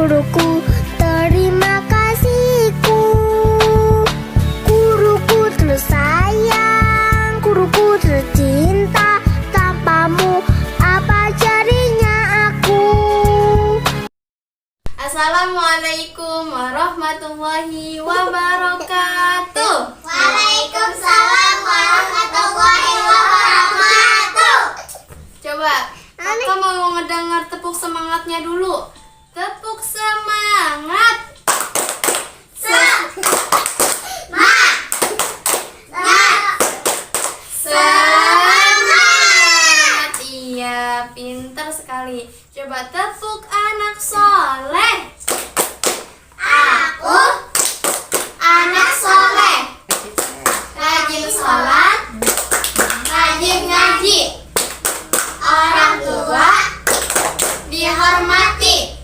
guruku, terima kasihku. Guruku tersayang, guruku tercinta. Tanpamu apa jadinya aku? Assalamualaikum warahmatullahi wabarakatuh. Waalaikumsalam warahmatullahi wabarakatuh. Coba, kakak mau ngedengar tepuk semangatnya dulu. Tepuk semangat. Semangat. Iya, pintar sekali. Coba tepuk anak soleh. Aku anak soleh, rajin sholat, rajin ngaji, orang tua dihormati,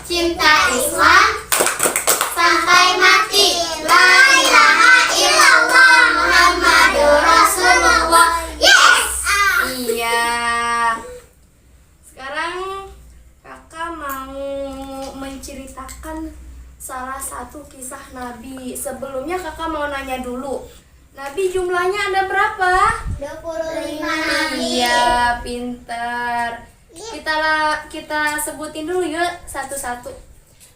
cinta Islam sampai mati. La ilaha illallah Muhammadur Rasulullah. Yes! Iya. Sekarang kakak mau menceritakan salah satu kisah Nabi. Sebelumnya kakak mau nanya dulu. Nabi jumlahnya ada berapa? 25 nabi. Iya, pintar. Kita sebutin dulu yuk satu-satu.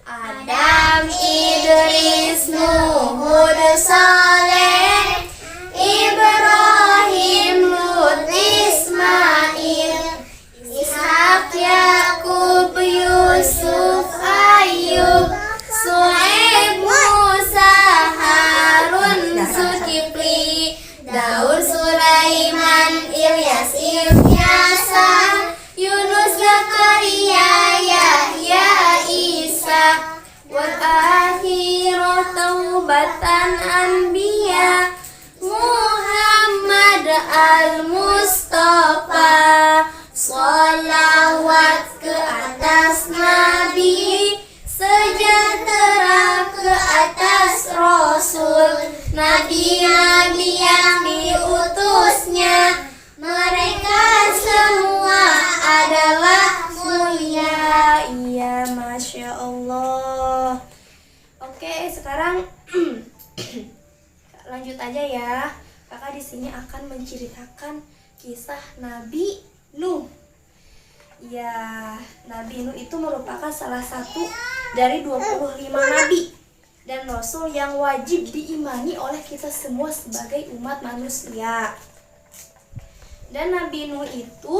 Adam, Idris, Nuh, Hud, Saleh, Ibrahim, Lut, Ismail, Ishak, Yakub, Yusuf, Ayub, Suhaib, Musa, Harun, Zulkifli, Daud, Sulaiman, Ilyas, Ilyasa, Yunus, Zakaria, Yahya, Isa, wal akhiru taubatan anbiya, Muhammad al-Mustafa. Sholawat ke atas Nabi, sejahtera ke atas Rasul, nabi-nabi yang diutusnya. Mereka semua adalah mulia. Iya, Masya Allah. Oke, sekarang lanjut aja ya. Kakak di sini akan menceritakan kisah Nabi Nuh. Ya, Nabi Nuh itu merupakan salah satu dari 25 nabi dan rasul yang wajib diimani oleh kita semua sebagai umat manusia. Dan Nabi Nuh itu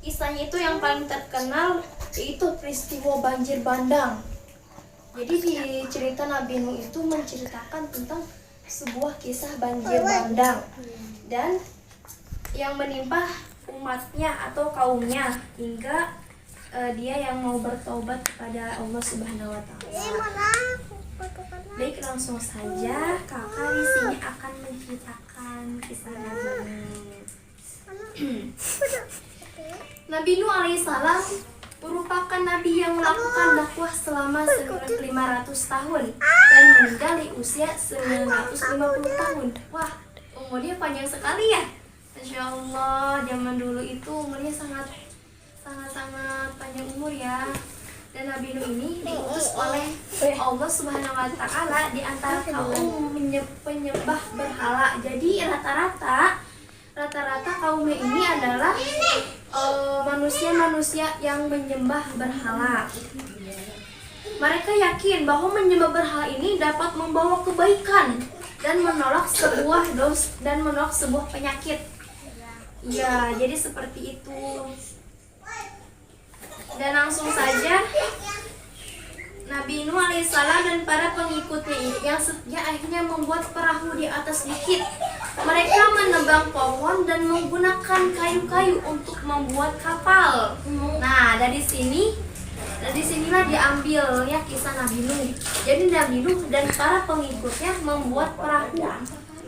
kisahnya itu yang paling terkenal yaitu peristiwa banjir bandang. Jadi di cerita Nabi Nuh itu menceritakan tentang sebuah kisah banjir bandang dan yang menimpa umatnya atau kaumnya hingga dia yang mau bertobat kepada Allah Subhanahu wa taala. Baik, langsung saja kakak di sini akan menceritakan kisah Nabi Nuh. Nabi Nuh alaihissalam merupakan nabi yang melakukan dakwah selama 500 tahun dan meninggal di usia 950 tahun. Wah, umurnya panjang sekali ya. Masya Allah, zaman dulu itu umurnya sangat panjang umur ya. Dan Nabi Nuh ini diutus oleh Allah Subhanahu wa taala di antara kaum penyembah berhala. Jadi rata-rata kaumnya ini adalah manusia-manusia yang menyembah berhala. Mereka yakin bahwa menyembah berhala ini dapat membawa kebaikan dan menolak sebuah penyakit. Ya, jadi seperti itu. Dan langsung saja Nabi Nuh alaihissalam dan para pengikutnya yang akhirnya membuat perahu di atas bukit. Mereka menebang pohon dan menggunakan kayu-kayu untuk membuat kapal. Nah, dari sinilah diambilnya kisah Nabi Nuh. Jadi Nabi Nuh dan para pengikutnya membuat perahu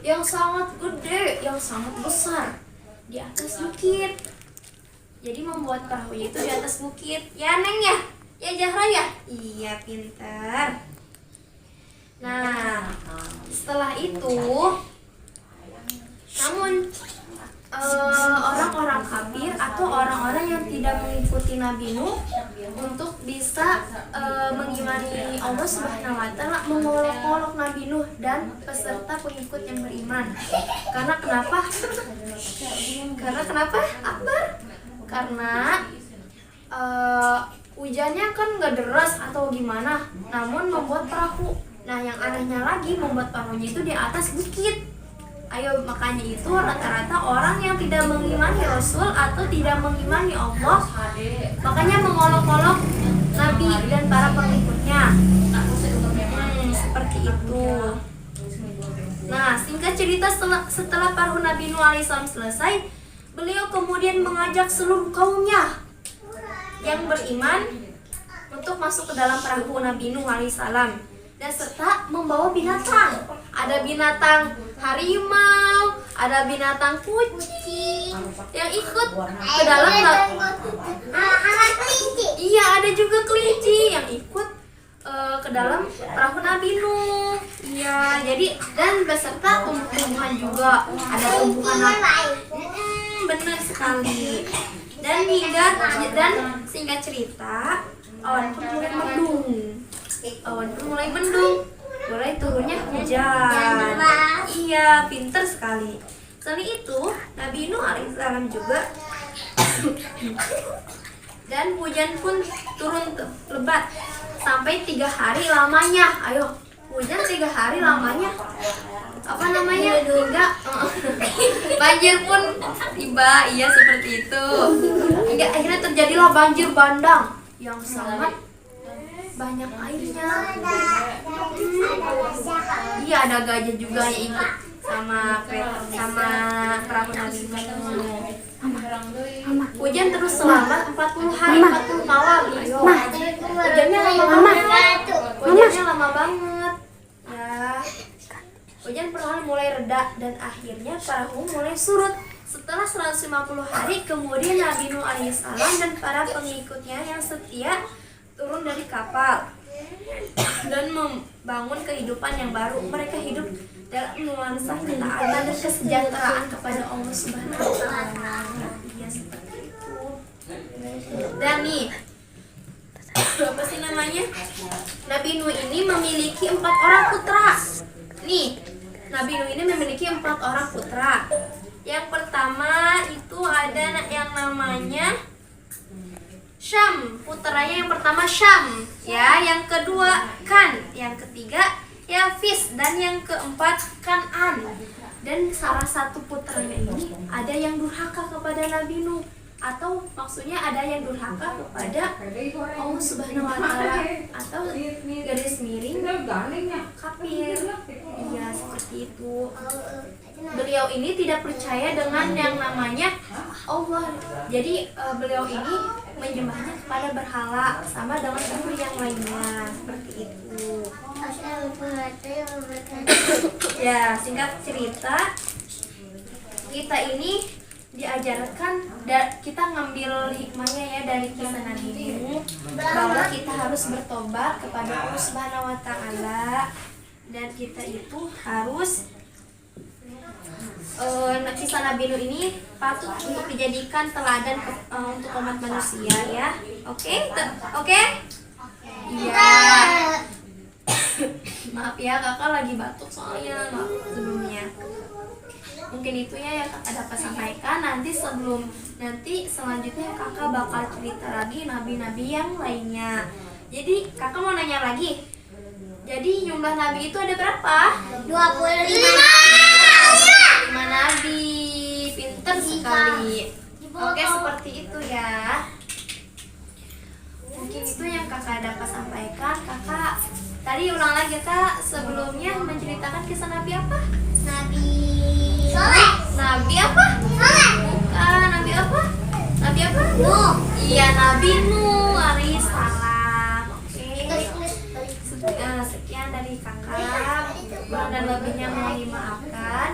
yang sangat gede, yang sangat besar di atas bukit. Jadi membuat perahunya itu di atas bukit. Ya, Neng ya? Ya, Zahra ya? Iya, pintar. Nah, setelah itu namun orang-orang kafir atau orang-orang yang tidak mengikuti Nabi Nuh untuk bisa mengimani Allah Subhanahu wa taala, mengolok-olok Nabi Nuh dan peserta pengikut yang beriman. Karena kenapa? Akbar? Karena hujannya kan nggak deras atau gimana, namun membuat perahu. Nah, yang anehnya lagi membuat perahunya itu di atas bukit. Ayo, makanya itu rata-rata orang yang tidak mengimani Rasul atau tidak mengimani Allah, makanya mengolok-olok Nabi dan para pengikutnya. Seperti itu. Nah, singkat cerita, setelah perahu Nabi Nuh alaihissalam selesai, beliau kemudian mengajak seluruh kaumnya yang beriman untuk masuk ke dalam perahu Nabi Nuh alaihissalam, dan serta membawa binatang. Ada binatang harimau, ada binatang kucing yang ikut ke dalam Iya, ada juga kelinci yang ikut ke dalam perahu Nabi Nuh. Iya, jadi dan beserta tumbuhan juga. Ada tumbuhan benar sekali. Dan singkat cerita, awan pun mulai mendung. Mulai turunnya hujan. Iya, pinter sekali. Selain itu, Nabi Nuh alaihissalam juga dan hujan pun turun lebat sampai 3 hari lamanya. Ayo, hujan 3 hari lamanya. Hingga banjir pun tiba. Iya, seperti itu. Hingga akhirnya terjadilah banjir bandang yang sangat banyak airnya. Iya, ada gajah juga yang ikut sama perahu Nabi Nuh. Hujan terus selama 40 hari 40 malam. Ayo. Hujannya lama banget. Ya. Hujan perlahan mulai reda dan akhirnya perahu mulai surut. Setelah 150 hari kemudian Nabi Nuh alaihissalam dan para pengikutnya yang setia turun dari kapal dan membangun kehidupan yang baru. Mereka hidup dalam nuansa ketaatan dan kesejahteraan kepada Allah Subhanahu wa taala. Ya, seperti itu. Dan nih, apa sih namanya? Nabi Nuh ini memiliki 4 orang putra. Nih, Nabi Nuh ini memiliki 4 orang putra. Yang pertama itu ada yang namanya Syam, putranya yang pertama Syam, ya, yang kedua Kan, yang ketiga Yafis, dan yang keempat Kan'an. Dan salah satu putranya ini ada yang durhaka kepada Nabi Nuh, atau maksudnya ada yang durhaka kepada Allah Subhanahu wa taala, atau garis miring kafir. Iya, seperti itu. Beliau ini tidak percaya dengan yang namanya Allah. Jadi beliau ini menyembahnya kepada berhala sama dengan guru yang lainnya, seperti itu. Ya, singkat cerita, kita ini diajarkan, kita ngambil hikmahnya ya dari kisah Nabi Nuh, bahwa kita harus bertobat kepada Allah Subhanahu wa taala, dan kita itu harus kisah Nabi Nuh ini patut untuk dijadikan teladan untuk umat manusia, ya. Oke? Iya. Maaf ya, kakak lagi batuk soalnya sebelumnya. Mungkin itu ya yang kakak dapat sampaikan. Nanti selanjutnya kakak bakal cerita lagi nabi-nabi yang lainnya. Jadi kakak mau nanya lagi. Jadi jumlah nabi itu ada berapa? 25 nabi. Pinter sekali. Oke, seperti itu ya. Mungkin itu yang kakak dapat sampaikan. Kakak tadi ulang lagi, kak, sebelumnya menceritakan kisah nabi apa? Nabi Soleh. Nabi apa? Soleh. Bukan, nabi apa? Nabi apa? Nuh. Iya, Nabi Nuh alaihissalam. Oke. Sekian dari kakak. Kurang dan lebihnya mohon dimaafkan.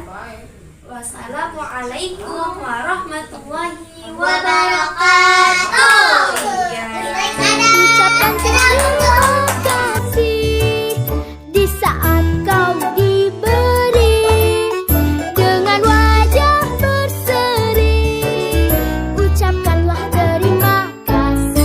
Wassalamualaikum warahmatullahi wabarakatuh.